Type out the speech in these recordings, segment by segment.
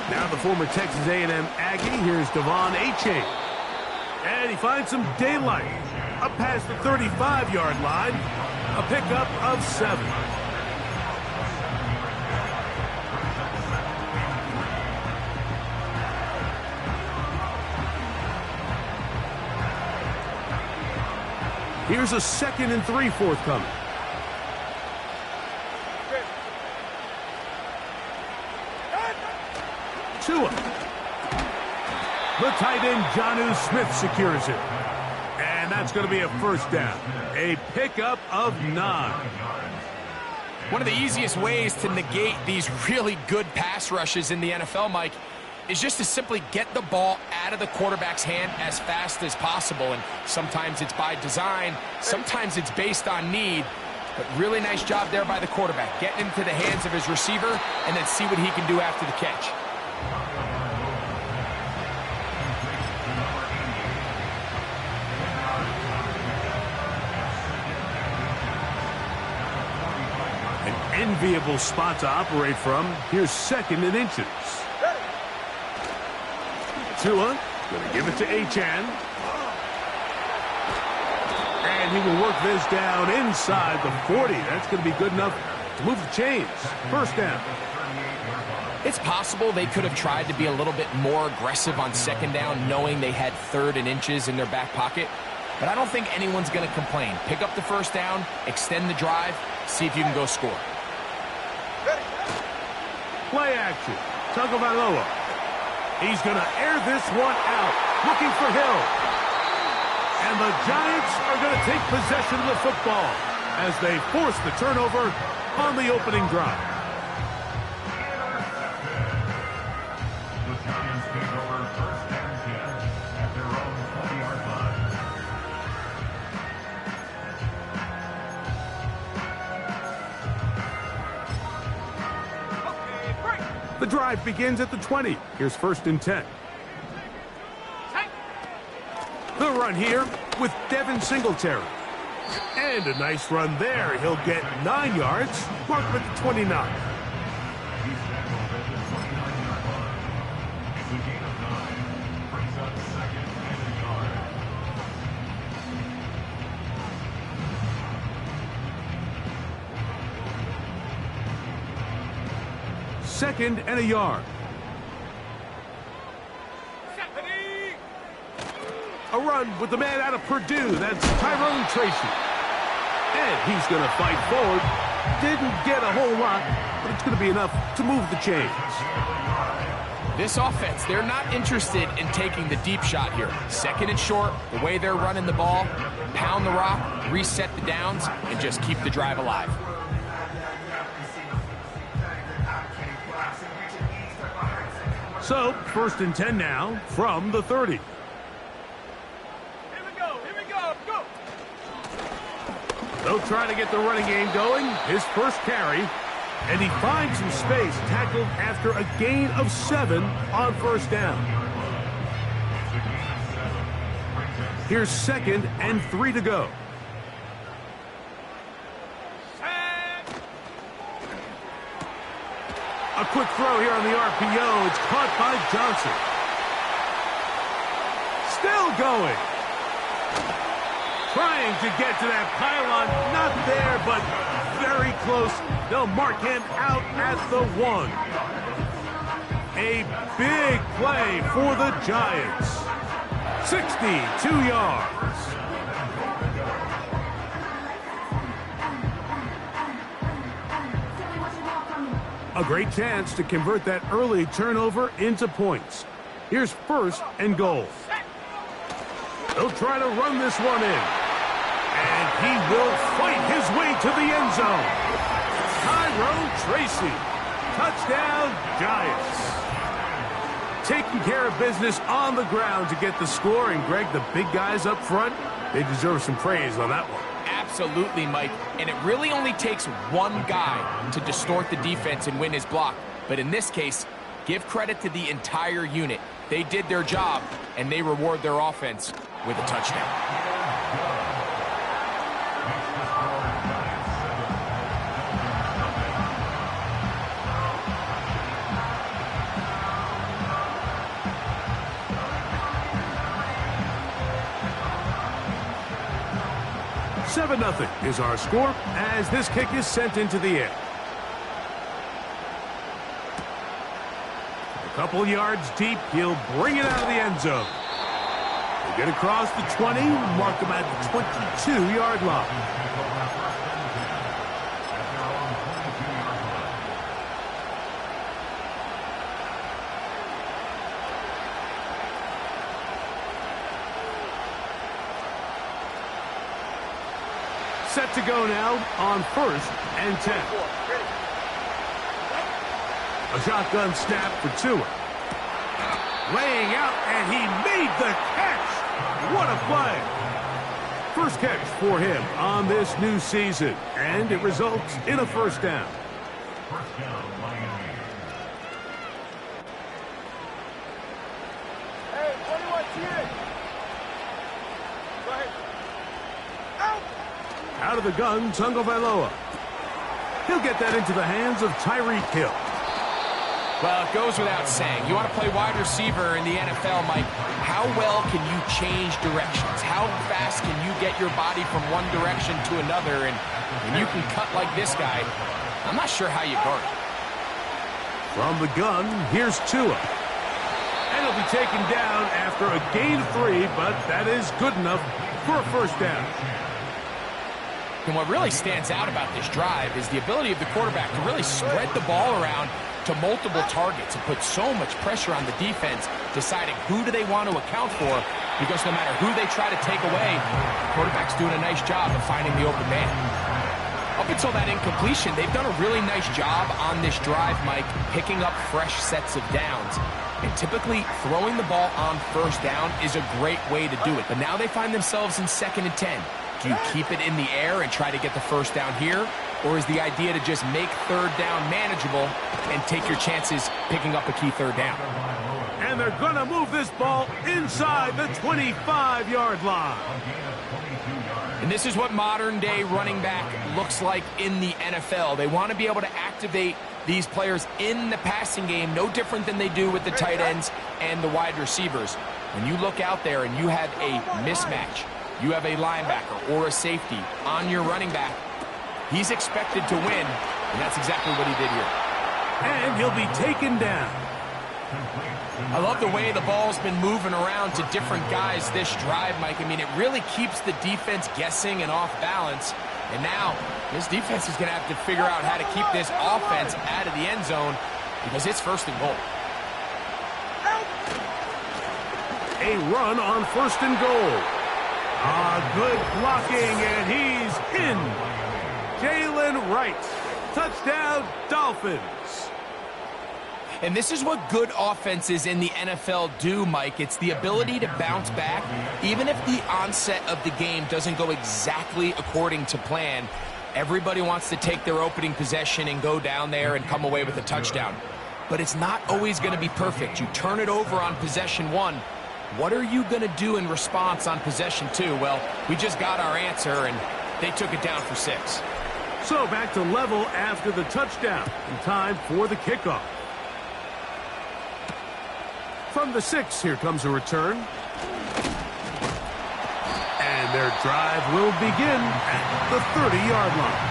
Now the former Texas A&M Aggie. Here's Devon Achane. And he finds some daylight. Up past the 35-yard line. A pickup of 7. Here's a 2nd and 3 forthcoming. Tua. The tight end, Jonnu Smith, secures it. And that's going to be a first down. A pickup of 9. One of the easiest ways to negate these really good pass rushes in the NFL, Mike, is just to simply get the ball out of the quarterback's hand as fast as possible. And sometimes it's by design, sometimes it's based on need. But really nice job there by the quarterback, getting into the hands of his receiver and then see what he can do after the catch. An enviable spot to operate from. Here's 2nd and inches. Tua going to give it to Achane. And he will work this down inside the 40. That's going to be good enough to move the chains. First down. It's possible they could have tried to be a little bit more aggressive on 2nd down, knowing they had 3rd and inches in their back pocket. But I don't think anyone's going to complain. Pick up the first down, extend the drive, see if you can go score. Play action. Tagovailoa. He's going to air this one out. Looking for Hill. And the Giants are going to take possession of the football as they force the turnover on the opening drive. The Giants take over 1st and 10 at their own 40-yard line. The drive begins at the 20. Here's 1st and 10. The run here with Devin Singletary. And a nice run there. He'll get 9 yards. Mark him at the 29. Second and a yard. A run with the man out of Purdue. That's Tyrone Tracy. And he's going to fight forward. Didn't get a whole lot, but it's going to be enough to move the chains. This offense, they're not interested in taking the deep shot here. 2nd and short, the way they're running the ball, pound the rock, reset the downs, and just keep the drive alive. So, 1st and 10 now from the 30. They'll try to get the running game going. His first carry. And he finds some space, tackled after a gain of 7 on 1st down. Here's 2nd and 3 to go. A quick throw here on the RPO. It's caught by Johnson. Still going. Trying to get to that pylon. Not there, but very close. They'll mark him out at the 1. A big play for the Giants. 62 yards. A great chance to convert that early turnover into points. Here's 1st and goal. They'll try to run this one in. And he will fight his way to the end zone. Tyrone Tracy. Touchdown, Giants. Taking care of business on the ground to get the score. And, Greg, the big guys up front, they deserve some praise on that one. Absolutely, Mike. And it really only takes one guy to distort the defense and win his block. But in this case, give credit to the entire unit. They did their job, and they reward their offense with a touchdown. 7-0 is our score as this kick is sent into the air. A couple yards deep, he'll bring it out of the end zone. They get across the 20, mark him at the 22-yard line. Set to go now on 1st and 10. A shotgun snap for Tua. Laying out, and he made the catch. What a play. First catch for him on this new season, and it results in a first down. Hey, 21 here. Go ahead. Out. Out of the gun, Tagovailoa. He'll get that into the hands of Tyreek Hill. Well, it goes without saying. You want to play wide receiver in the NFL, Mike. How well can you change directions? How fast can you get your body from one direction to another? And when you can cut like this guy, I'm not sure how you guard it. From the gun, here's Tua. And he'll be taken down after a gain of 3, but that is good enough for a first down. And what really stands out about this drive is the ability of the quarterback to really spread the ball around to multiple targets and put so much pressure on the defense, deciding who do they want to account for, because no matter who they try to take away, the quarterback's doing a nice job of finding the open man. Up until that incompletion, they've done a really nice job on this drive, Mike, picking up fresh sets of downs. And typically, throwing the ball on first down is a great way to do it. But now they find themselves in 2nd and 10. Do you keep it in the air and try to get the first down here? Or is the idea to just make 3rd down manageable and take your chances picking up a key 3rd down? And they're going to move this ball inside the 25-yard line. And this is what modern-day running back looks like in the NFL. They want to be able to activate these players in the passing game, no different than they do with the tight ends and the wide receivers. When you look out there and you have a mismatch, you have a linebacker or a safety on your running back, he's expected to win, and that's exactly what he did here. And he'll be taken down. I love the way the ball's been moving around to different guys this drive, Mike. I mean, it really keeps the defense guessing and off balance. And now, this defense is going to have to figure out how to keep this offense out of the end zone because it's 1st and goal. A run on 1st and goal. Good blocking, and he's in. Jalen Wright. Touchdown, Dolphins. And this is what good offenses in the NFL do, Mike. It's the ability to bounce back. Even if the onset of the game doesn't go exactly according to plan, everybody wants to take their opening possession and go down there and come away with a touchdown. But it's not always going to be perfect. You turn it over on possession 1. What are you going to do in response on possession 2? Well, we just got our answer, and they took it down for 6. So back to level after the touchdown, and time for the kickoff. From the 6, here comes a return. And their drive will begin at the 30-yard line.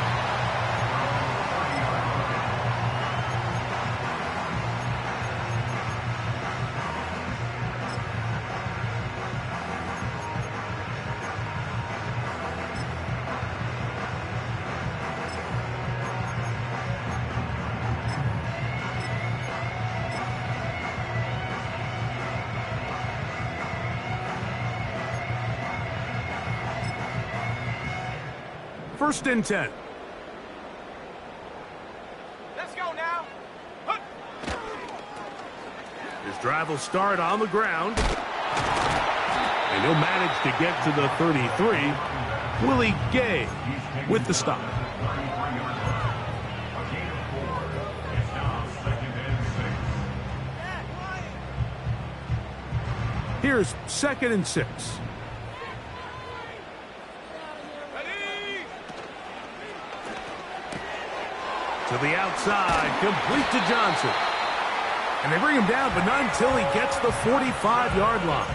First and 10. Let's go now. His drive will start on the ground. And he'll manage to get to the 33. Willie Gay with the stop. Here's 2nd and 6. To the outside, complete to Johnson. And they bring him down, but not until he gets the 45-yard line.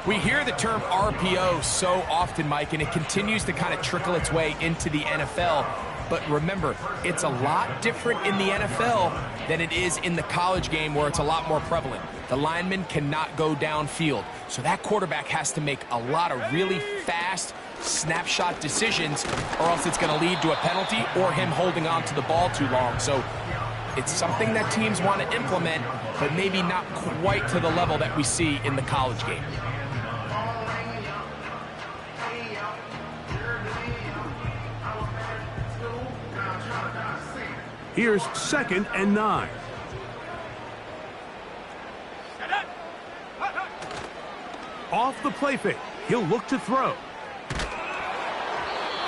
We hear the term RPO so often, Mike, and it continues to kind of trickle its way into the NFL. But remember, it's a lot different in the NFL than it is in the college game where it's a lot more prevalent. The lineman cannot go downfield. So that quarterback has to make a lot of really fast snapshot decisions, or else it's going to lead to a penalty or him holding on to the ball too long. So it's something that teams want to implement, but maybe not quite to the level that we see in the college game. Here's 2nd and 9. Off the play fake. He'll look to throw.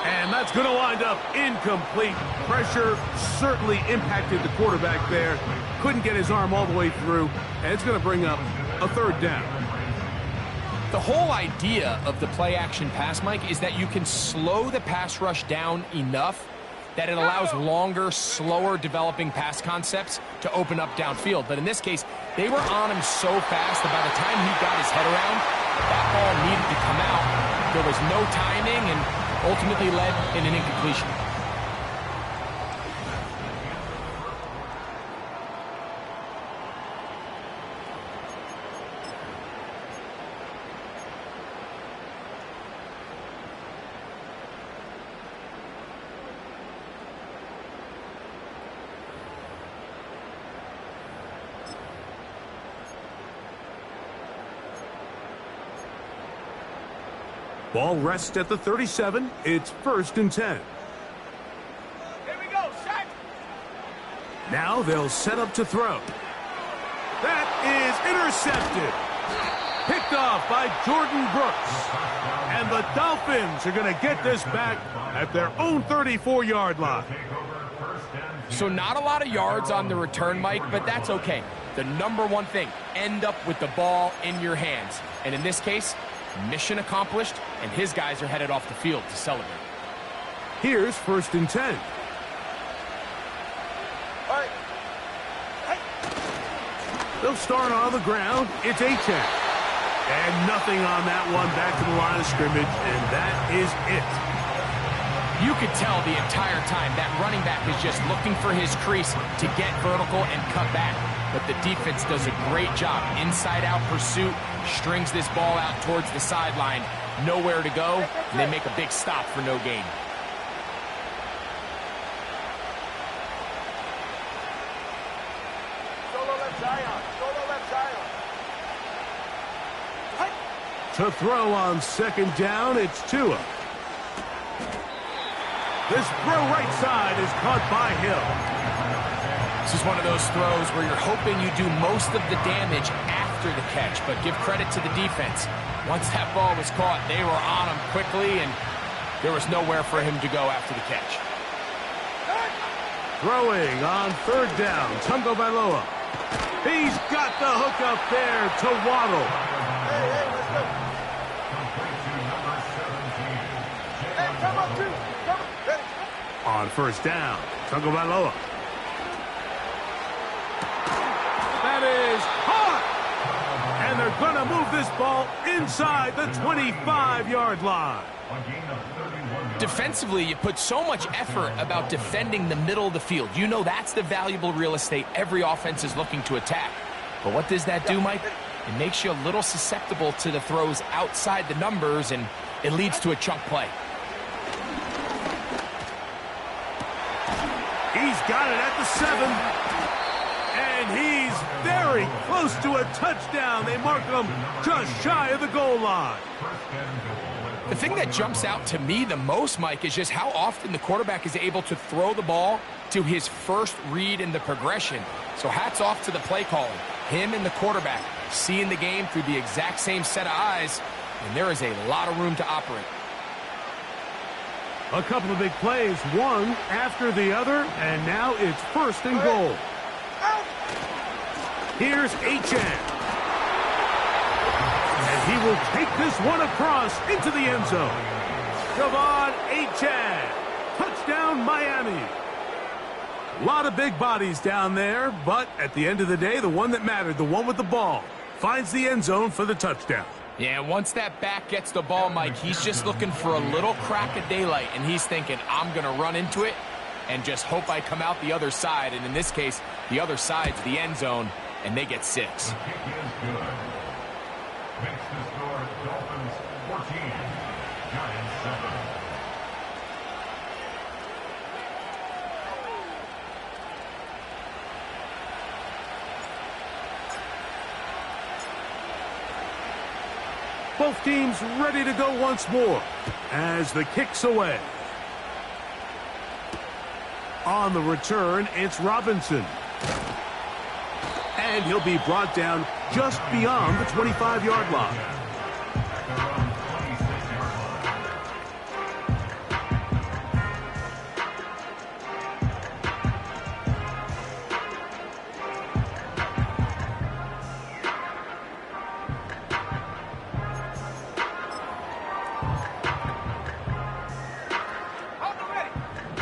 And that's going to wind up incomplete. Pressure certainly impacted the quarterback there. Couldn't get his arm all the way through. And it's going to bring up a 3rd down. The whole idea of the play-action pass, Mike, is that you can slow the pass rush down enough that it allows longer, slower developing pass concepts to open up downfield. But in this case, they were on him so fast that by the time he got his head around, that ball needed to come out. There was no timing and ultimately led in an incompletion. Ball rests at the 37. It's 1st and 10. Here we go, set. Now they'll set up to throw. That is intercepted. Picked off by Jordan Brooks. And the Dolphins are going to get this back at their own 34-yard line. So not a lot of yards on the return, Mike, but that's okay. The number one thing, end up with the ball in your hands. And in this case, mission accomplished, and his guys are headed off the field to celebrate. Here's 1st and 10. All right. Hey. They'll start on the ground. It's Achane. And nothing on that one back to the line of scrimmage, and that is it. You could tell the entire time that running back is just looking for his crease to get vertical and cut back. But the defense does a great job. Inside-out pursuit, strings this ball out towards the sideline. Nowhere to go, and they make a big stop for no gain. Solo left Zion. Solo left Zion. Hey. To throw on 2nd down, it's Tua. This throw right side is caught by Hill. This is one of those throws where you're hoping you do most of the damage after the catch, but give credit to the defense. Once that ball was caught, they were on him quickly, and there was nowhere for him to go after the catch. Throwing on 3rd down, Tungo Bailoa. He's got the hook up there to Waddle. Hey, let's go. Hey, come up, dude. Come on. Ready. On 1st down, Tungo Bailoa. That is hard. And they're going to move this ball inside the 25-yard line. Defensively, you put so much effort about defending the middle of the field. You know that's the valuable real estate every offense is looking to attack. But what does that do, Mike? It makes you a little susceptible to the throws outside the numbers, and it leads to a chunk play. He's got it at the 7. And he's very close to a touchdown. They mark him just shy of the goal line. The thing that jumps out to me the most, Mike, is just how often the quarterback is able to throw the ball to his first read in the progression. So hats off to the play calling. Him and the quarterback seeing the game through the exact same set of eyes, and there is a lot of room to operate. A couple of big plays, one after the other, and now it's 1st and goal. Here's Achane. And he will take this one across into the end zone. Javon Achane. Touchdown, Miami. A lot of big bodies down there, but at the end of the day, the one that mattered, the one with the ball, finds the end zone for the touchdown. Yeah, once that back gets the ball, Mike, he's just looking for a little crack of daylight, and he's thinking, I'm going to run into it and just hope I come out the other side. And in this case, the other side's the end zone, and they get 6. The kick is good. Makes the score Dolphins 14, Giants 7. Both teams ready to go once more as the kick's away. On the return, it's Robinson. And he'll be brought down just beyond the 25-yard line.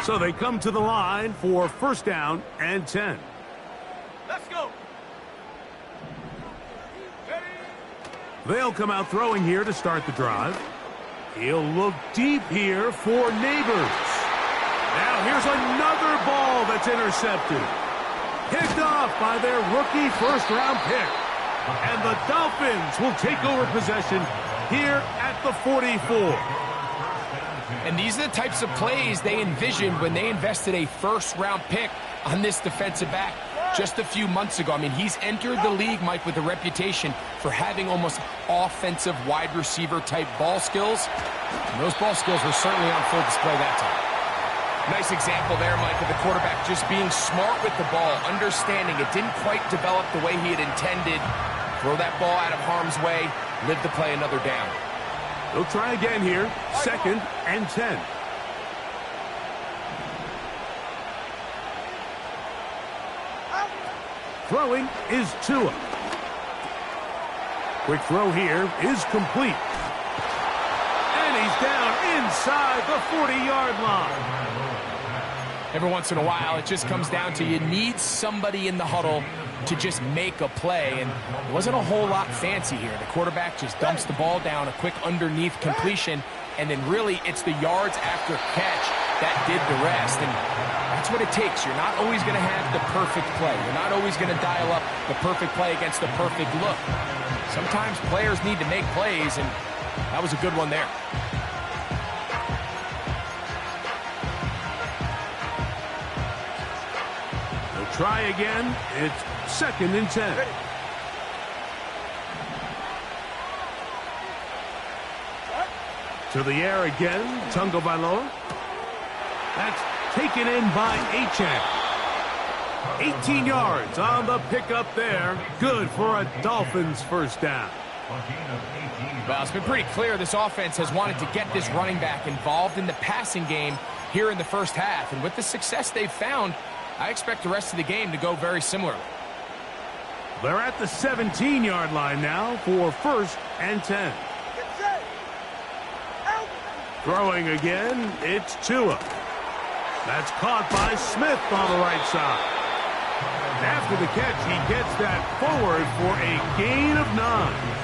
So they come to the line for first down and 10. Let's go. They'll come out throwing here to start the drive. He'll look deep here for Neighbors. Now here's another ball that's intercepted. Picked off by their rookie first-round pick. And the Dolphins will take over possession here at the 44. And these are the types of plays they envisioned when they invested a first-round pick on this defensive back just a few months ago. I mean, he's entered the league, Mike, with a reputation for having almost offensive wide receiver type ball skills. And those ball skills were certainly on full display that time. Nice example there, Mike, of the quarterback just being smart with the ball, understanding it didn't quite develop the way he had intended. Throw that ball out of harm's way, live to play another down. They'll try again here, second and 10. Throwing is Tua. Quick throw here is complete. And he's down inside the 40-yard line. Every once in a while, it just comes down to you need somebody in the huddle to just make a play, and it wasn't a whole lot fancy here. The quarterback just dumps the ball down, a quick underneath completion, and then really it's the yards after catch that did the rest, and that's what it takes. You're not always going to have the perfect play. You're not always going to dial up the perfect play against the perfect look. Sometimes players need to make plays, and that was a good one there. Try again. It's second and 10. Ready. To the air again. Tagovailoa. That's taken in by Achane. 18 yards on the pickup there. Good for a Dolphins first down. Well, it's been pretty clear this offense has wanted to get this running back involved in the passing game here in the first half. And with the success they've found, I expect the rest of the game to go very similarly. They're at the 17-yard line now for first and 10. Get set. Out. Throwing again, it's Tua. That's caught by Smith on the right side. After the catch, he gets that forward for a gain of 9.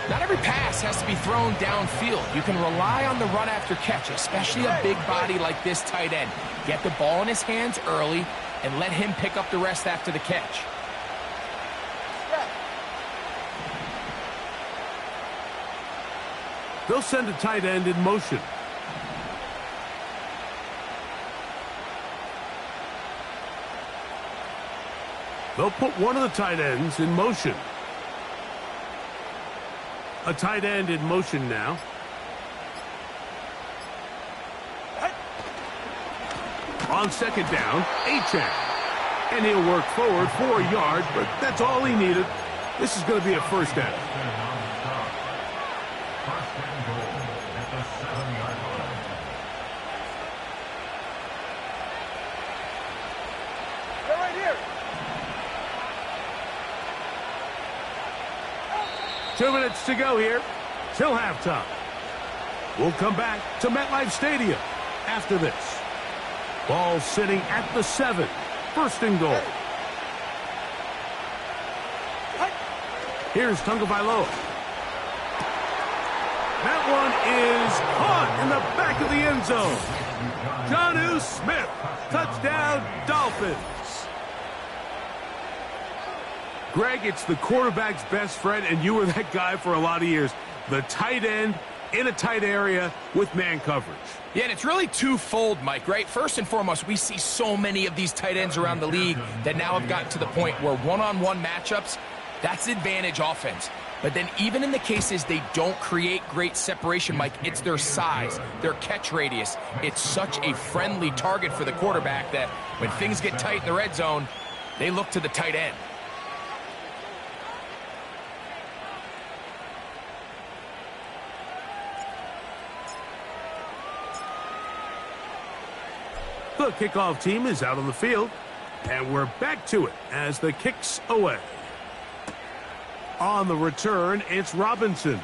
Not every pass has to be thrown downfield. You can rely on the run after catch, especially a big body like this tight end. Get the ball in his hands early and let him pick up the rest after the catch. They'll send a tight end in motion. They'll put one of the tight ends in motion. A tight end in motion now. On second down, Achane. And he'll work forward for a yard, but that's all he needed. This is going to be a first down. First and goal at the 7-yard line. They're right here. 2 minutes to go here till halftime. We'll come back to MetLife Stadium after this. Ball sitting at the 7. First and goal. Here's Tagovailoa. That one is caught in the back of the end zone. Jonnu Smith, touchdown, Dolphins. Greg, it's the quarterback's best friend, and you were that guy for a lot of years. The tight end in a tight area with man coverage. Yeah, and it's really twofold, Mike, right? First and foremost, we see so many of these tight ends around the league that now have gotten to the point where one-on-one matchups, that's advantage offense. But then even in the cases they don't create great separation, Mike, it's their size, their catch radius. It's such a friendly target for the quarterback that when things get tight in the red zone, they look to the tight end. The kickoff team is out on the field, and we're back to it as the kick's away. On the return, it's Robinson.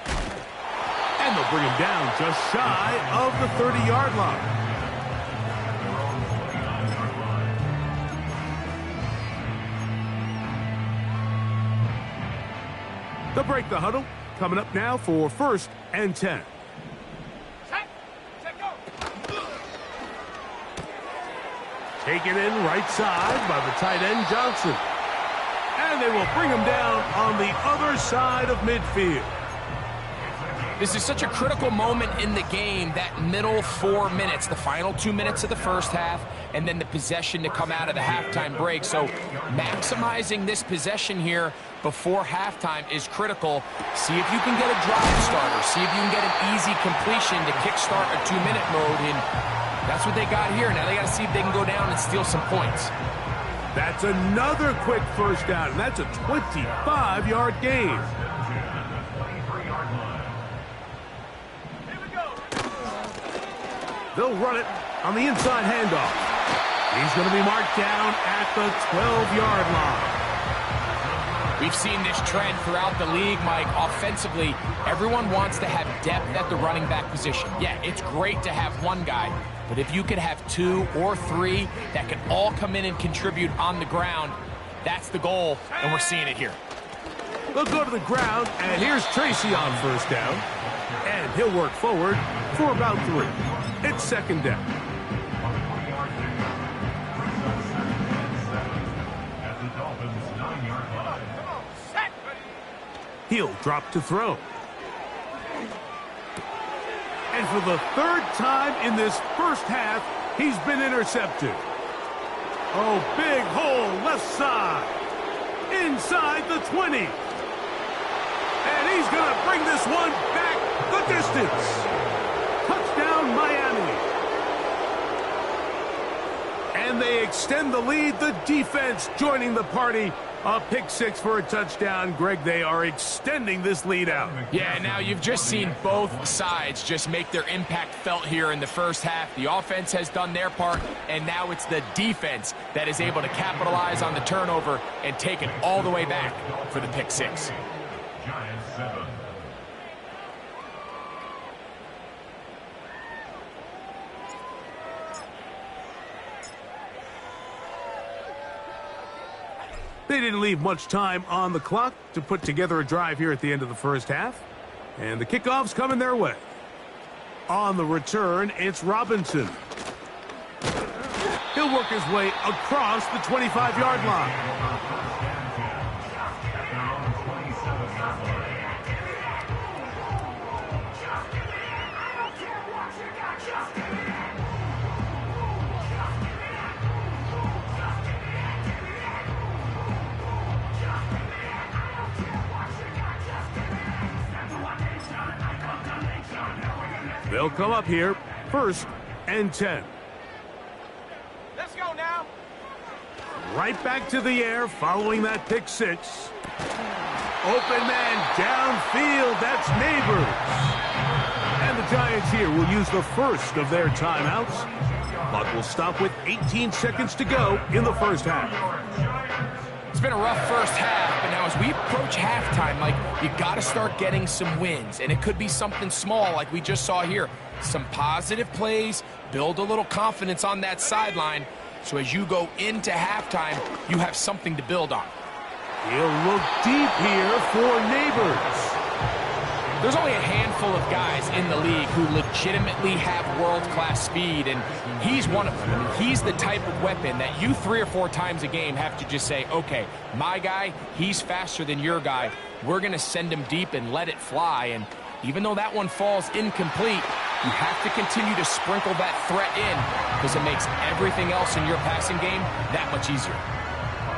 And they'll bring him down just shy of the 30-yard line. They'll break the huddle. Coming up now for 1st and 10. Taken in right side by the tight end, Johnson. And they will bring him down on the other side of midfield. This is such a critical moment in the game, that middle 4 minutes, the final 2 minutes of the first half, and then the possession to come out of the halftime break. So maximizing this possession here before halftime is critical. See if you can get a drive starter. See if you can get an easy completion to kickstart a 2-minute mode. And that's what they got here. Now they got to see if they can go down and steal some points. That's another quick first down, and that's a 25-yard gain. They'll run it on the inside handoff. He's going to be marked down at the 12-yard line. We've seen this trend throughout the league, Mike. Offensively, everyone wants to have depth at the running back position. Yeah, it's great to have one guy, but if you could have 2 or 3 that can all come in and contribute on the ground, that's the goal, and we're seeing it here. They'll go to the ground, and here's Tracy on first down. And he'll work forward for about 3. It's 2nd down. He'll drop to throw. And for the 3rd time in this first half, he's been intercepted. Oh, big hole left side. Inside the 20. And he's going to bring this one back the distance. Touchdown, Miami. And they extend the lead. The defense joining the party. A pick 6 for a touchdown. Greg, they are extending this lead out. Yeah, now you've just seen both sides just make their impact felt here in the first half. The offense has done their part, and now it's the defense that is able to capitalize on the turnover and take it all the way back for the pick 6. Giants 7. They didn't leave much time on the clock to put together a drive here at the end of the first half. And the kickoff's coming their way. On the return, it's Robinson. He'll work his way across the 25-yard line. They'll come up here, 1st and 10. Let's go now. Right back to the air following that pick 6. Open man downfield, that's Neighbors. And the Giants here will use the first of their timeouts. Clock will stop with 18 seconds to go in the first half. It's been a rough first half, but now as we approach halftime, Mike, you got to start getting some wins, and it could be something small like we just saw here. Some positive plays, build a little confidence on that sideline, so as you go into halftime, you have something to build on. He'll look deep here for Neighbors. There's only a handful of guys in the league who legitimately have world-class speed, and he's one of them. I mean, he's the type of weapon that you 3 or 4 times a game have to just say, okay, my guy, he's faster than your guy. We're going to send him deep and let it fly. And even though that one falls incomplete, you have to continue to sprinkle that threat in because it makes everything else in your passing game that much easier.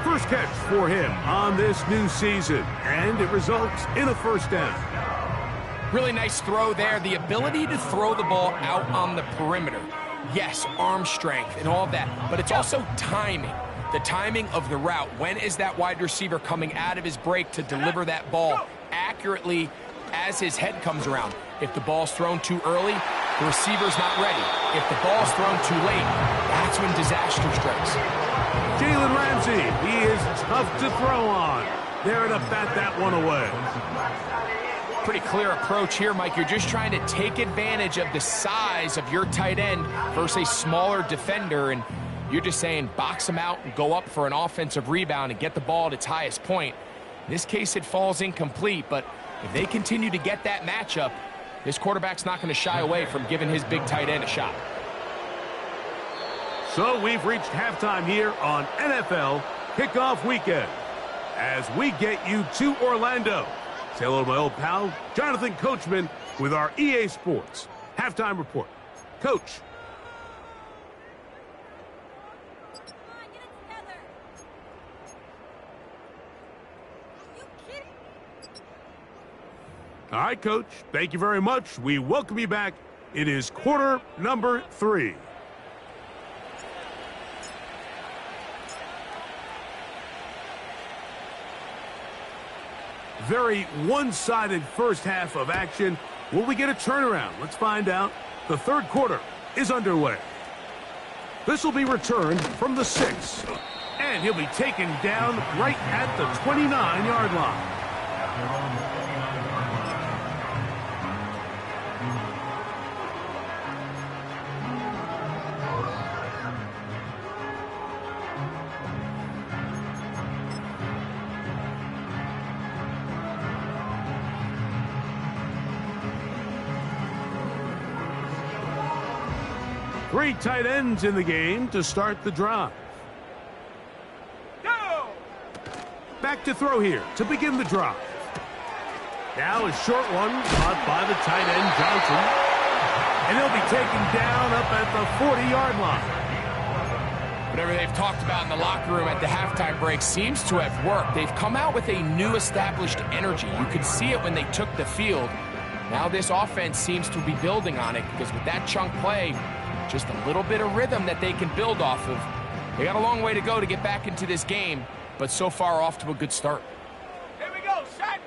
First catch for him on this new season, and it results in a first down. Really nice throw there. The ability to throw the ball out on the perimeter. Yes, arm strength and all that, but it's also timing. The timing of the route. When is that wide receiver coming out of his break to deliver that ball accurately as his head comes around? If the ball's thrown too early, the receiver's not ready. If the ball's thrown too late, that's when disaster strikes. Jalen Ramsey, he is tough to throw on. There to bat that one away. Pretty clear approach here, Mike. You're just trying to take advantage of the size of your tight end versus a smaller defender, and you're just saying box him out and go up for an offensive rebound and get the ball at its highest point. In this case, it falls incomplete, but if they continue to get that matchup, this quarterback's not going to shy away from giving his big tight end a shot. So we've reached halftime here on NFL Kickoff Weekend. As we get you to Orlando, say hello to my old pal, Jonathan Coachman, with our EA Sports Halftime Report. Coach. All right, Coach. Thank you very much. We welcome you back. It is quarter number 3. Very one-sided first half of action. Will we get a turnaround? Let's find out. The third quarter is underway. This will be returned from the 6. And he'll be taken down right at the 29-yard line. Three tight ends in the game to start the drive. Go! Back to throw here to begin the drive. Now a short one caught by the tight end Johnson. And he'll be taken down up at the 40-yard line. Whatever they've talked about in the locker room at the halftime break seems to have worked. They've come out with a new established energy. You could see it when they took the field. Now this offense seems to be building on it because with that chunk play, just a little bit of rhythm that they can build off of. They got a long way to go to get back into this game, but so far off to a good start. Here we go, set!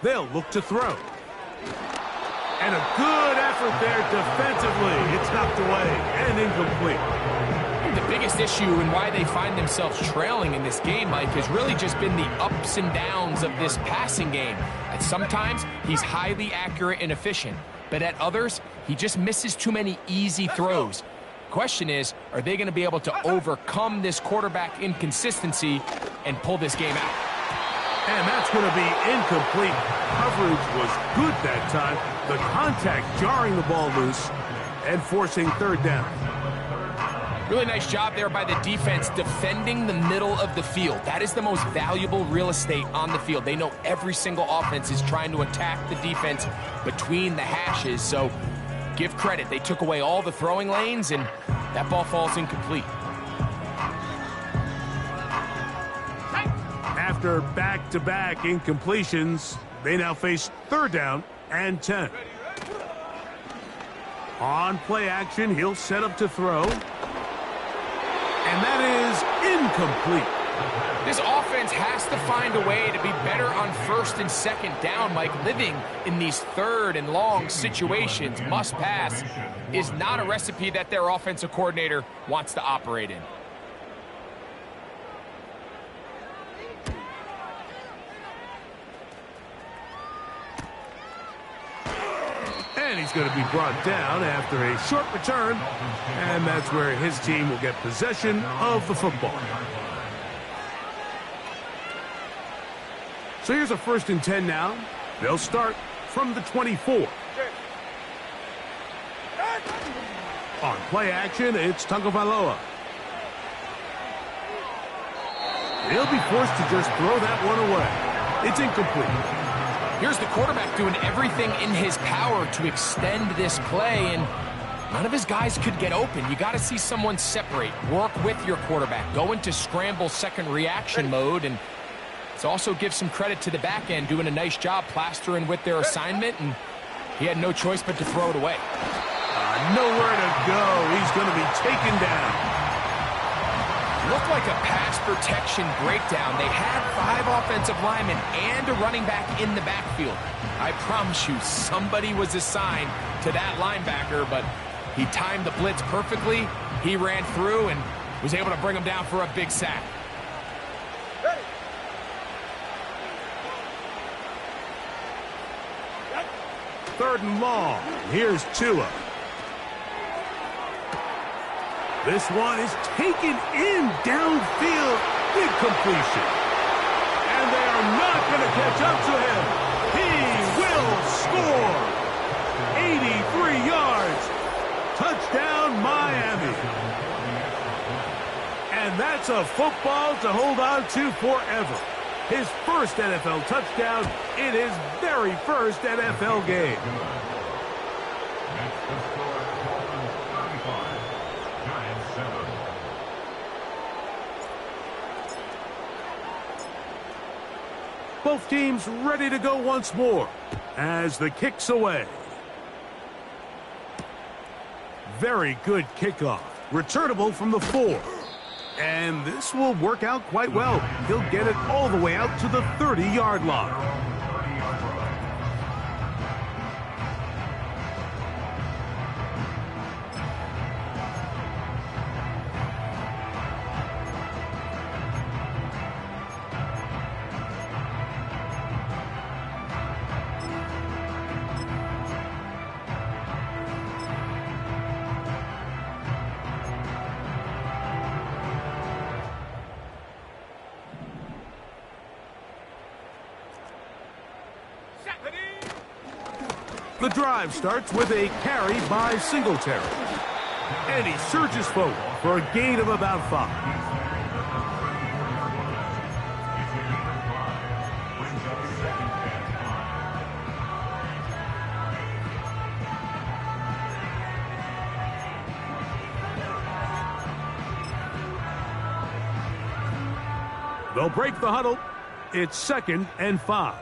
They'll look to throw. And a good effort there defensively. It's knocked away and incomplete. The biggest issue and why they find themselves trailing in this game, Mike, has really just been the ups and downs of this passing game. And sometimes he's highly accurate and efficient, but at others, he just misses too many easy throws. Question is, are they going to be able to overcome this quarterback inconsistency and pull this game out? And that's going to be incomplete. Coverage was good that time. The contact jarring the ball loose and forcing third down. Really nice job there by the defense defending the middle of the field. That is the most valuable real estate on the field. They know every single offense is trying to attack the defense between the hashes, so give credit. They took away all the throwing lanes, and that ball falls incomplete. After back-to-back incompletions, they now face third down and 10. On play action, he'll set up to throw. And that is incomplete. This offense has to find a way to be better on first and second down, Mike. Living in these third and long situations, must pass, is not a recipe that their offensive coordinator wants to operate in. And he's going to be brought down after a short return. And that's where his team will get possession of the football. So here's a 1st and 10 now. They'll start from the 24. On play action, it's Tagovailoa. He'll be forced to just throw that one away. It's incomplete. Here's the quarterback doing everything in his power to extend this play, and none of his guys could get open. You got to see someone separate, work with your quarterback, go into scramble second reaction mode, and it's also give some credit to the back end doing a nice job plastering with their assignment, and he had no choice but to throw it away. Nowhere to go. He's going to be taken down. Looked like a pass protection breakdown. They had 5 offensive linemen and a running back in the backfield. I promise you, somebody was assigned to that linebacker, but he timed the blitz perfectly. He ran through and was able to bring him down for a big sack. 3rd and long. Here's Tua. This one is taken in downfield. Big completion. And they are not going to catch up to him. He will score. 83 yards. Touchdown, Miami. And that's a football to hold on to forever. His first NFL touchdown in his very first NFL game. Both teams ready to go once more as the kick's away. Very good kickoff. Returnable from the 4. And this will work out quite well. He'll get it all the way out to the 30-yard line. The drive starts with a carry by Singletary. And he surges forward for a gain of about 5. They'll break the huddle. It's 2nd and 5.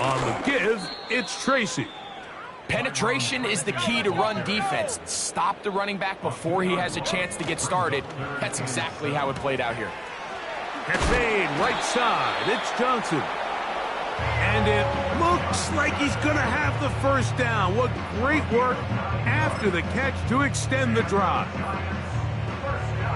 On the give, it's Tracy. Penetration is the key to run defense. Stop the running back before he has a chance to get started. That's exactly how it played out here. Catch made, right side. It's Johnson. And it looks like he's going to have the first down. What great work after the catch to extend the drive.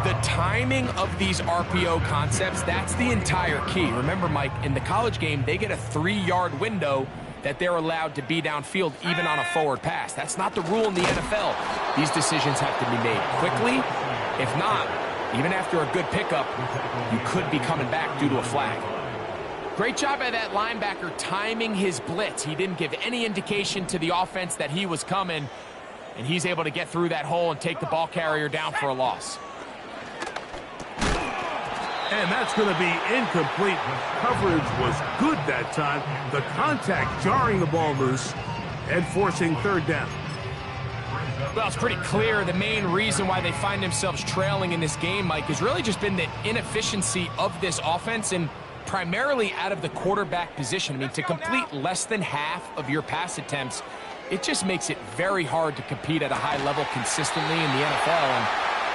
The timing of these RPO concepts, that's the entire key. Remember, Mike, in the college game, they get a 3-yard window that they're allowed to be downfield even on a forward pass. That's not the rule in the NFL. These decisions have to be made quickly. If not, even after a good pickup, you could be coming back due to a flag. Great job by that linebacker timing his blitz. He didn't give any indication to the offense that he was coming, and he's able to get through that hole and take the ball carrier down for a loss. And that's going to be incomplete. Coverage was good that time. The contact jarring the ball loose and forcing 3rd down. Well, it's pretty clear the main reason why they find themselves trailing in this game, Mike, has really just been the inefficiency of this offense and primarily out of the quarterback position. I mean, to complete less than half of your pass attempts, it just makes it very hard to compete at a high level consistently in the NFL. And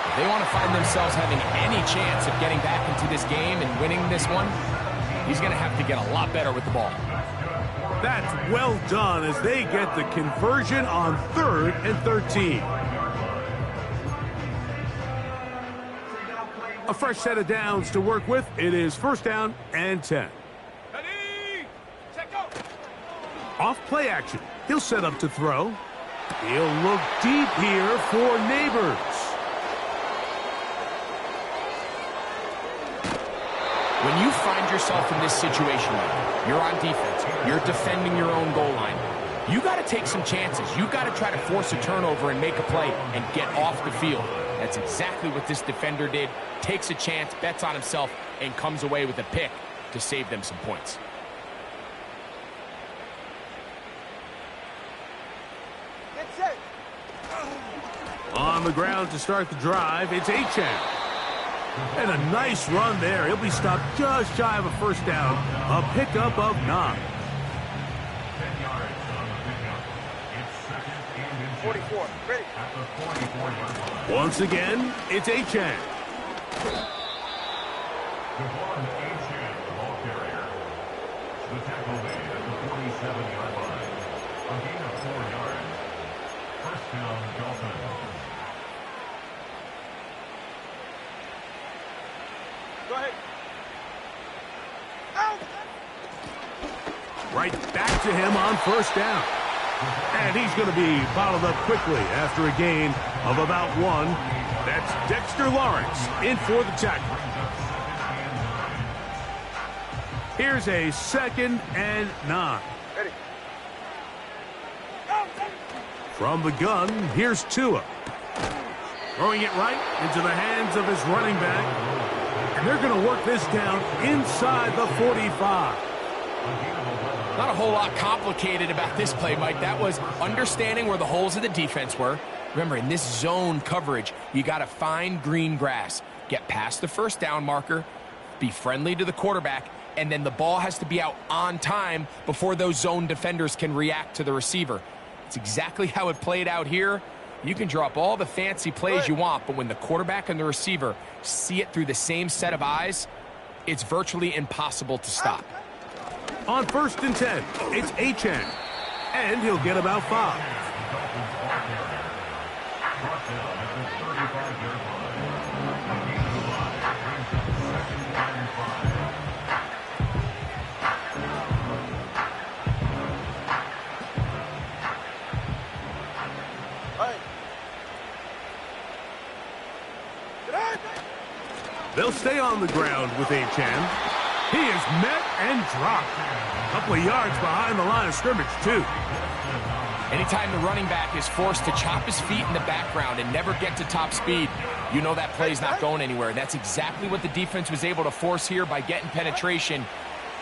if they want to find themselves having any chance of getting back into this game and winning this one, he's going to have to get a lot better with the ball. That's well done as they get the conversion on 3rd and 13. A fresh set of downs to work with. It is 1st down and 10. Off play action. He'll set up to throw. He'll look deep here for Neighbors. When you find yourself in this situation, you're on defense, you're defending your own goal line, you got to take some chances. You got to try to force a turnover and make a play and get off the field. That's exactly what this defender did. Takes a chance, bets on himself, and comes away with a pick to save them some points. Get set. On the ground to start the drive, it's Achane. And a nice run there. He'll be stopped just shy of a first down. A pickup of 9. 10 yards on the pickup. It's second and inches. 44. Ready. At the 44-yard line. Once again, it's Achane. Devon Achane, the ball carrier. The tackle made at the 47-yard line. A gain of 4 yards. First down, Dolphins. Go ahead. Out. Right back to him on first down. And he's going to be bottled up quickly after a gain of about 1. That's Dexter Lawrence in for the tackle. Here's a 2nd and 9. Ready. From the gun, here's Tua. Throwing it right into the hands of his running back. And they're going to work this down inside the 45. Not a whole lot complicated about this play, Mike. That was understanding where the holes of the defense were. Remember, in this zone coverage, you got to find green grass, get past the first down marker, be friendly to the quarterback, and then the ball has to be out on time before those zone defenders can react to the receiver. It's exactly how it played out here. You can drop all the fancy plays you want, but when the quarterback and the receiver see it through the same set of eyes, it's virtually impossible to stop. On 1st and 10, it's Achane. And he'll get about 5. They'll stay on the ground with Achane. He is met and dropped. A couple of yards behind the line of scrimmage, too. Anytime the running back is forced to chop his feet in the background and never get to top speed, you know that play's not going anywhere. That's exactly what the defense was able to force here by getting penetration.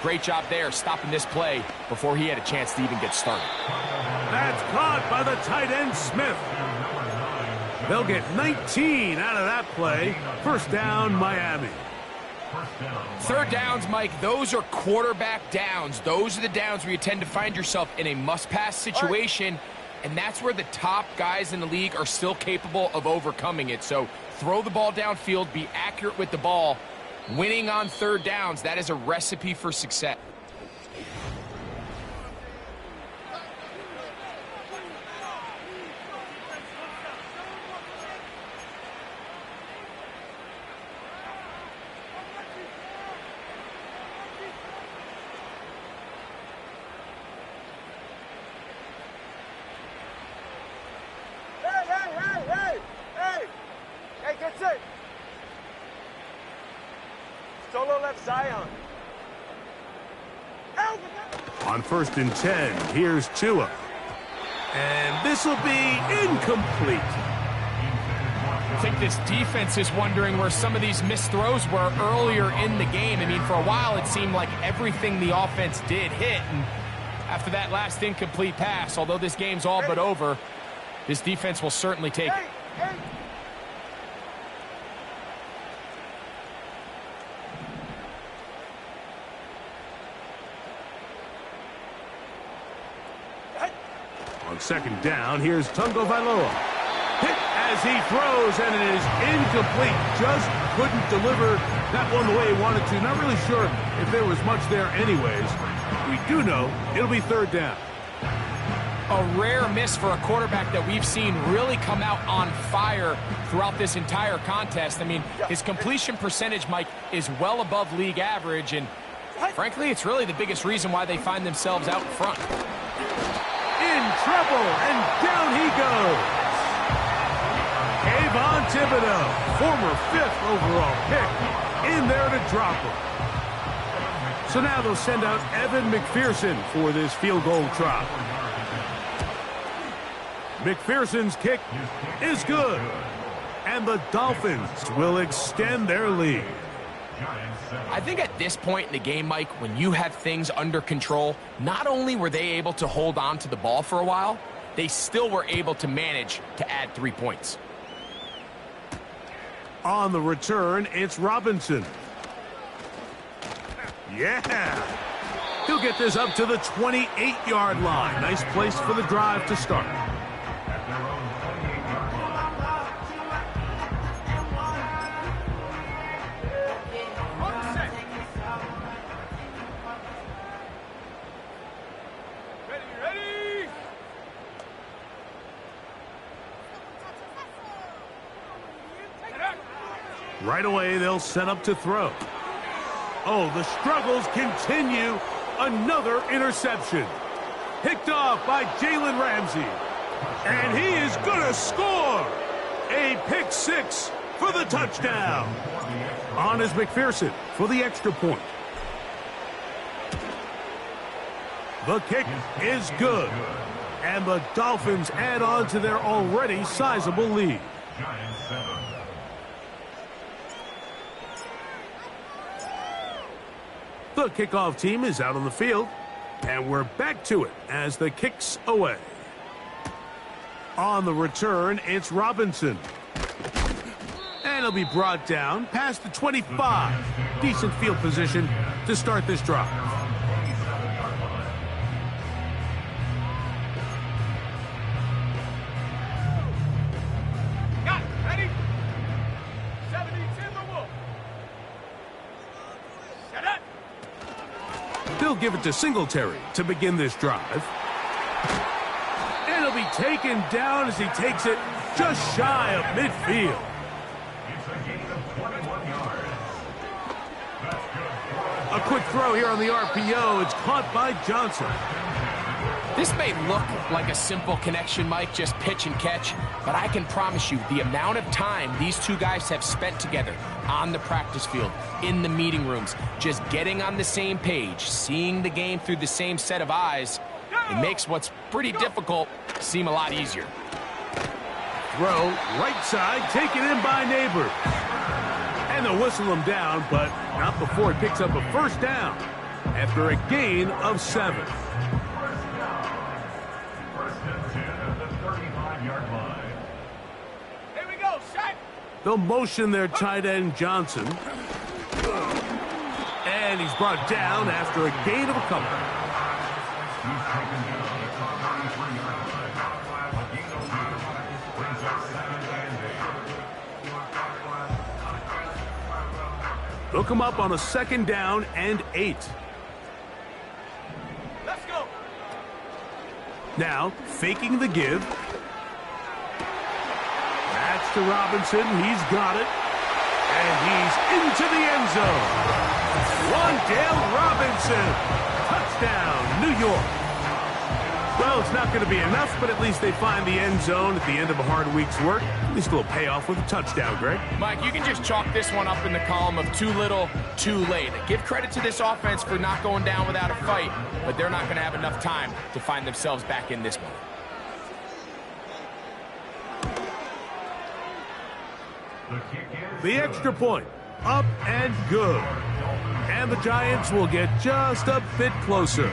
Great job there, stopping this play before he had a chance to even get started. That's caught by the tight end, Smith. They'll get 19 out of that play. First down, Miami. 3rd downs, Mike, those are quarterback downs. Those are the downs where you tend to find yourself in a must-pass situation, and that's where the top guys in the league are still capable of overcoming it. So throw the ball downfield, be accurate with the ball. Winning on 3rd downs, that is a recipe for success. Solo left Zion. On 1st and 10, here's Tua. And this will be incomplete. I think this defense is wondering where some of these missed throws were earlier in the game. I mean, for a while, it seemed like everything the offense did hit. And after that last incomplete pass, although this game's all but over, this defense will certainly take it. On 2nd down, here's Tungo Vailoa. Hit as he throws, and it is incomplete. Just couldn't deliver that one the way he wanted to. Not really sure if there was much there anyways. We do know it'll be 3rd down. A rare miss for a quarterback that we've seen really come out on fire throughout this entire contest. I mean, his completion percentage, Mike, is well above league average, and frankly, it's really the biggest reason why they find themselves out in front. In trouble, and down he goes. Kayvon Thibodeau, former 5th overall pick, in there to drop him. So now they'll send out Evan McPherson for this field goal try. McPherson's kick is good. And the Dolphins will extend their lead. I think at this point in the game, Mike, when you have things under control, not only were they able to hold on to the ball for a while, they still were able to manage to add 3 points. On the return, it's Robinson. Yeah! He'll get this up to the 28-yard line. Nice place for the drive to start. Right away, they'll set up to throw. Oh, the struggles continue. Another interception. Picked off by Jalen Ramsey. And he is going to score. A pick six for the touchdown. On is McPherson for the extra point. The kick is good. And the Dolphins add on to their already sizable lead. The kickoff team is out on the field, and we're back to it as the kick's away. On the return, it's Robinson. And he'll be brought down past the 25. Decent field position to start this drive. They'll give it to Singletary to begin this drive. And he'll be taken down as he takes it just shy of midfield. A quick throw here on the RPO. It's caught by Johnson. This may look like a simple connection, Mike, just pitch and catch, but I can promise you the amount of time these two guys have spent together on the practice field, in the meeting rooms, just getting on the same page, seeing the game through the same set of eyes, it makes what's pretty difficult seem a lot easier. Throw, right side, taken in by Neighbors. And they'll whistle him down, but not before he picks up a first down after a gain of 7. They'll motion their tight end, Johnson. And he's brought down after a gain of a couple. They'll come up on a 2nd down and 8. Let's go. Now, faking the give. That's to Robinson. He's got it. And he's into the end zone. Wan'Dale Robinson. Touchdown, New York. Well, it's not going to be enough, but at least they find the end zone at the end of a hard week's work. At least a little payoff with a touchdown, Greg. Mike, you can just chalk this one up in the column of too little, too late. Give credit to this offense for not going down without a fight, but they're not going to have enough time to find themselves back in this one. The extra point, up and good. And the Giants will get just a bit closer.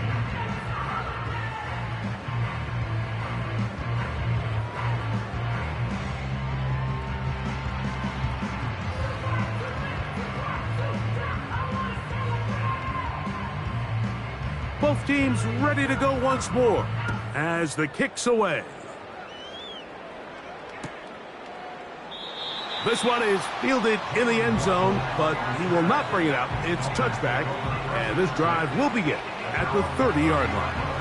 Both teams ready to go once more as the kick's away. This one is fielded in the end zone, but he will not bring it out. It's a touchback, and this drive will begin at the 30-yard line.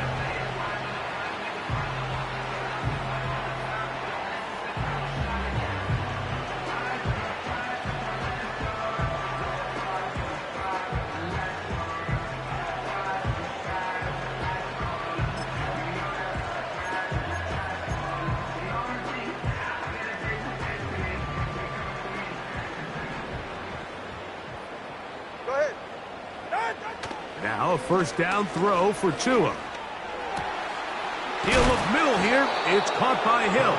a first down throw for Tua. He'll look middle here. It's caught by Hill.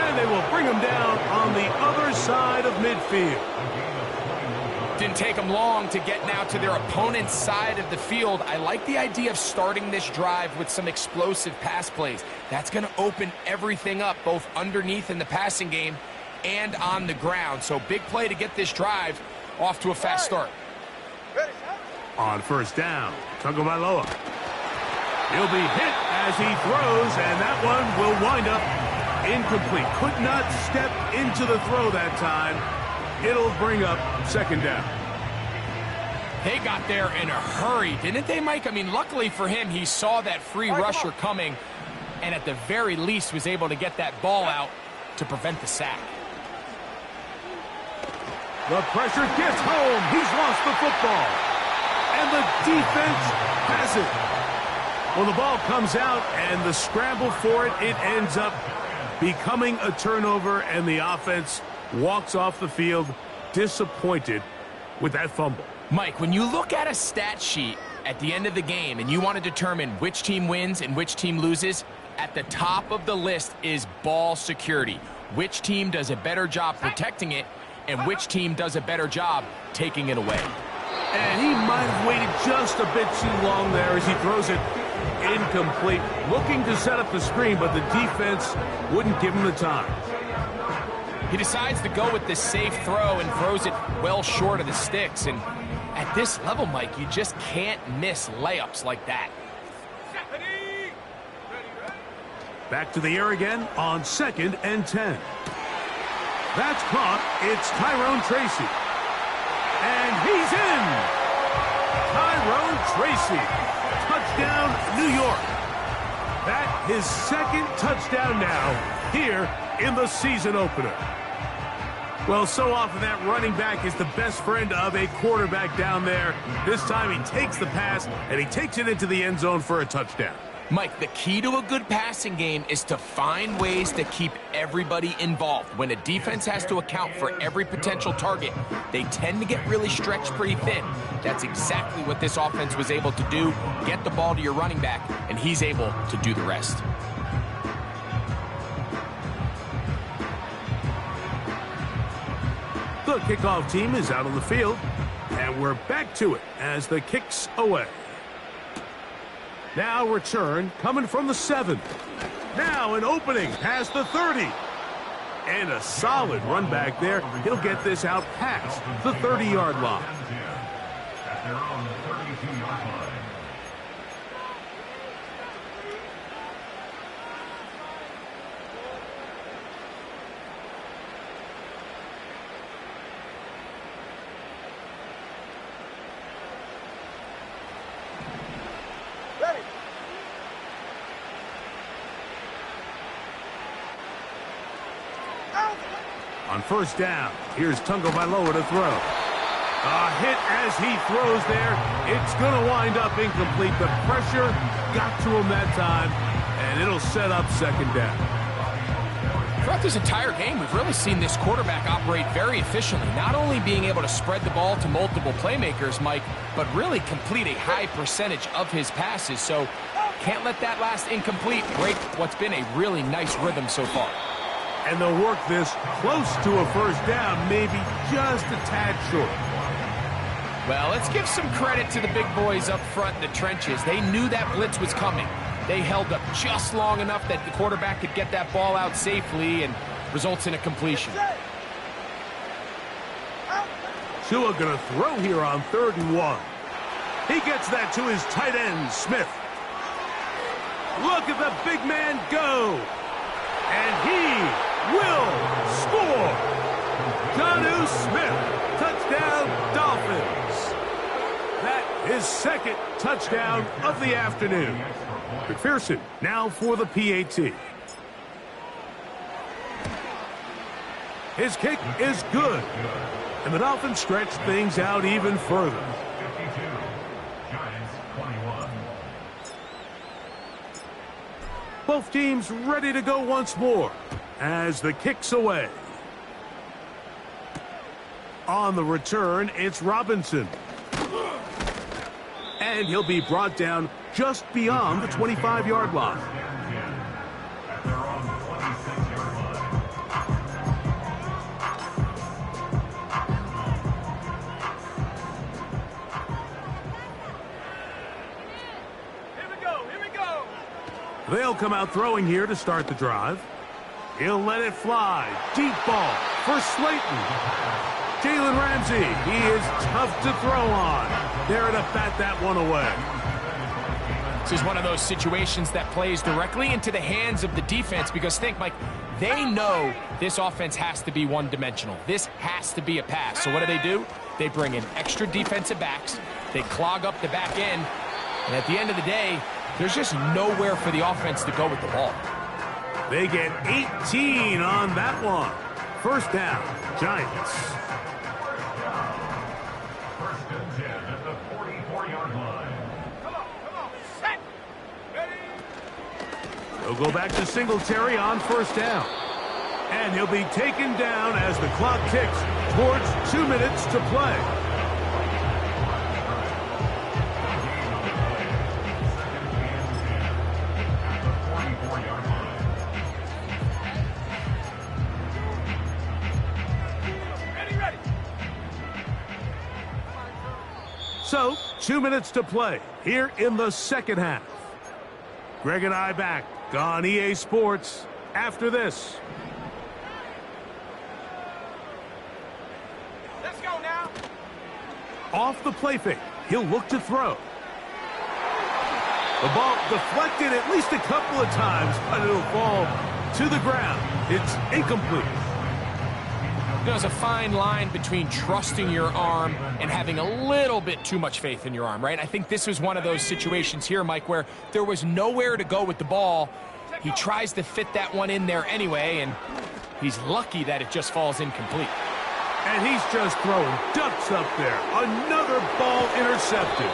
And they will bring him down on the other side of midfield. Didn't take them long to get now to their opponent's side of the field. I like the idea of starting this drive with some explosive pass plays. That's going to open everything up, both underneath in the passing game and on the ground. So big play to get this drive off to a fast start. On first down, Tagovailoa. He'll be hit as he throws, and that one will wind up incomplete. Could not step into the throw that time. It'll bring up second down. They got there in a hurry, didn't they, Mike? I mean, luckily for him, he saw that free rusher coming, and at the very least was able to get that ball out to prevent the sack. The pressure gets home. He's lost the football. And the defense has it. Well, the ball comes out, and the scramble for it, it ends up becoming a turnover, and the offense walks off the field disappointed with that fumble. Mike, when you look at a stat sheet at the end of the game and you want to determine which team wins and which team loses, at the top of the list is ball security. Which team does a better job protecting it and which team does a better job taking it away. And he might have waited just a bit too long there as he throws it incomplete. Looking to set up the screen, but the defense wouldn't give him the time. He decides to go with this safe throw and throws it well short of the sticks. And at this level, Mike, you just can't miss layups like that. Back to the air again on 2nd and 10. That's caught. It's Tyrone Tracy. And he's in. Tyrone Tracy. Touchdown, New York. That his second touchdown now here in the season opener. Well, so often that running back is the best friend of a quarterback down there. This time he takes the pass, and he takes it into the end zone for a touchdown. Mike, the key to a good passing game is to find ways to keep everybody involved. When a defense has to account for every potential target, they tend to get really stretched pretty thin. That's exactly what this offense was able to do. Get the ball to your running back, and he's able to do the rest. The kickoff team is out on the field, and we're back to it as the kick's away. Now return coming from the 7. Now an opening past the 30. And a solid run back there. He'll get this out past the 30-yard line. At their own 32-yard line. On first down, here's Tagovailoa to throw. A hit as he throws there. It's going to wind up incomplete. The pressure got to him that time, and it'll set up second down. Throughout this entire game, we've really seen this quarterback operate very efficiently, not only being able to spread the ball to multiple playmakers, Mike, but really complete a high percentage of his passes. So can't let that last incomplete break what's been a really nice rhythm so far. And they'll work this close to a first down, maybe just a tad short. Well, let's give some credit to the big boys up front in the trenches. They knew that blitz was coming. They held up just long enough that the quarterback could get that ball out safely and results in a completion. Tua going to throw here on 3rd and 1. He gets that to his tight end, Smith. Look at the big man go. And he will score. Jonnu Smith, touchdown Dolphins. That is second touchdown of the afternoon. McPherson now for the PAT. His kick is good. And the Dolphins stretch things out even further. 52, Giants 21. Both teams ready to go once more as the kick's away. On the return, it's Robinson. And he'll be brought down just beyond the 25-yard line. At their own 26-yard line. Here we go. They'll come out throwing here to start the drive. He'll let it fly. Deep ball for Slayton. Jalen Ramsey, he is tough to throw on. There to bat that one away. This is one of those situations that plays directly into the hands of the defense because think, Mike, they know this offense has to be one-dimensional. This has to be a pass. So what do? They bring in extra defensive backs. They clog up the back end. And at the end of the day, there's just nowhere for the offense to go with the ball. They get 18 on that one. First down, Giants. First and 10 at the 44-yard line. Come on. Set. Ready. He'll go back to Singletary on first down. And he'll be taken down as the clock ticks towards 2 minutes to play. So, 2 minutes to play here in the second half. Greg and I back on EA Sports after this. Let's go now. Off the play fake, he'll look to throw. The ball deflected at least a couple of times, but it'll fall to the ground. It's incomplete. There's a fine line between trusting your arm and having a little bit too much faith in your arm, right? I think this was one of those situations here, Mike, where there was nowhere to go with the ball. He tries to fit that one in there anyway, and he's lucky that it just falls incomplete. And he's just throwing ducks up there. Another ball intercepted.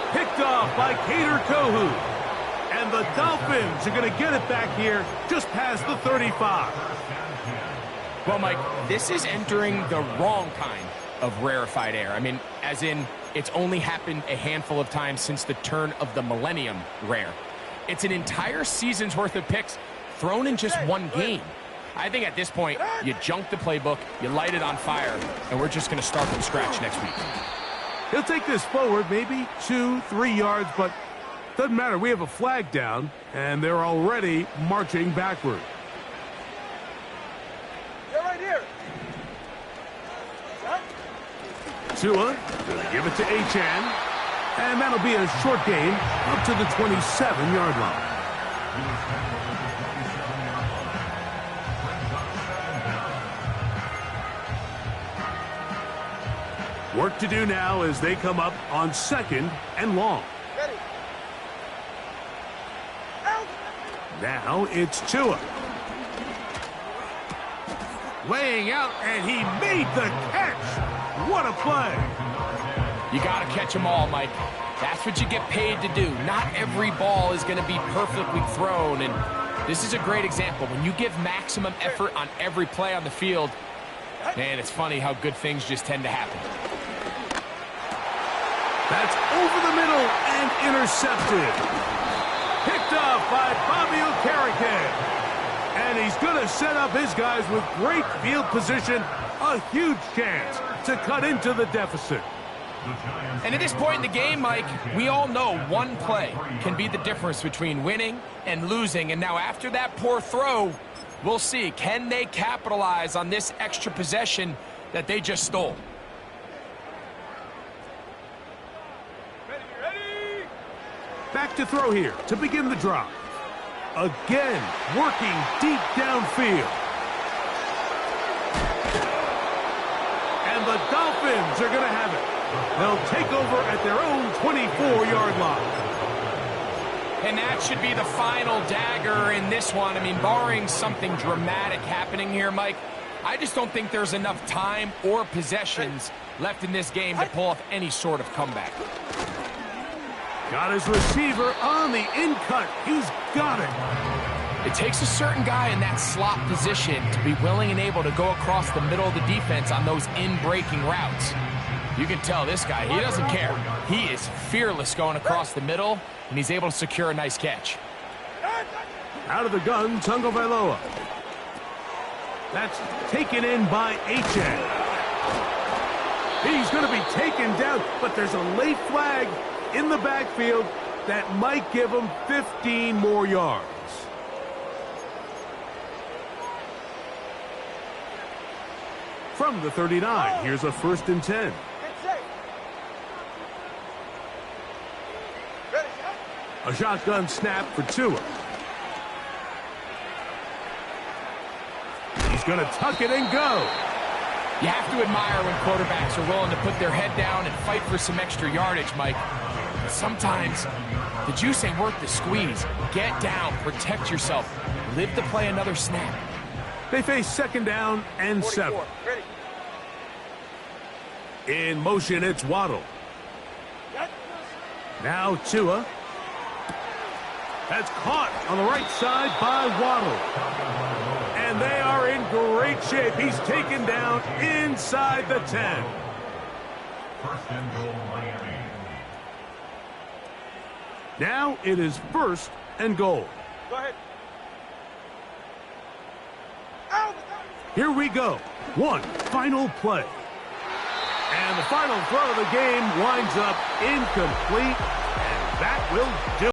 Picked off by Kader Kohu. And the Dolphins are going to get it back here just past the 35. Well, Mike, this is entering the wrong kind of rarefied air. I mean, as in, it's only happened a handful of times since the turn of the millennium rare. It's an entire season's worth of picks thrown in just one game. I think at this point, you junk the playbook, you light it on fire, and we're just going to start from scratch next week. He'll take this forward, maybe 2-3 yards, but doesn't matter. We have a flag down, and they're already marching backward. They're right here. Tua going to give it to Achane, and that'll be a short gain up to the 27-yard line. Work to do now as they come up on second and long. Ready. Out. Now it's Tua. Laying out, and he made the catch. What a play. You got to catch them all, Mike. That's what you get paid to do. Not every ball is going to be perfectly thrown, and this is a great example. When you give maximum effort on every play on the field, man, it's funny how good things just tend to happen. That's over the middle and intercepted. Picked off by Bobby Okereke. And he's going to set up his guys with great field position. A huge chance to cut into the deficit. And at this point in the game, Mike, we all know one play can be the difference between winning and losing. And now after that poor throw, we'll see, can they capitalize on this extra possession that they just stole? Ready. Back to throw here to begin the drive. Again, working deep downfield. And the Dolphins are going to have it. They'll take over at their own 24-yard line. And that should be the final dagger in this one. I mean, barring something dramatic happening here, Mike, I just don't think there's enough time or possessions left in this game to pull off any sort of comeback. Got his receiver on the in-cut. He's got it. It takes a certain guy in that slot position to be willing and able to go across the middle of the defense on those in-breaking routes. You can tell this guy, he doesn't care. He is fearless going across the middle, and he's able to secure a nice catch. Out of the gun, Tagovailoa. That's taken in by Achane. He's going to be taken down, but there's a late flag in the backfield that might give him 15 more yards. From the 39, here's a 1st and 10. A shotgun snap for Tua. He's going to tuck it and go. You have to admire when quarterbacks are willing to put their head down and fight for some extra yardage, Mike. Sometimes the juice ain't worth the squeeze. Get down, protect yourself, live to play another snap. They face 2nd down and 7. In motion, it's Waddle. Now Tua. That's caught on the right side by Waddle. And they are in great shape. He's taken down inside the 10. 1st and goal, Miami. Now it is 1st and goal. Go ahead. Here we go. One final play. And the final throw of the game winds up incomplete. And that will do it.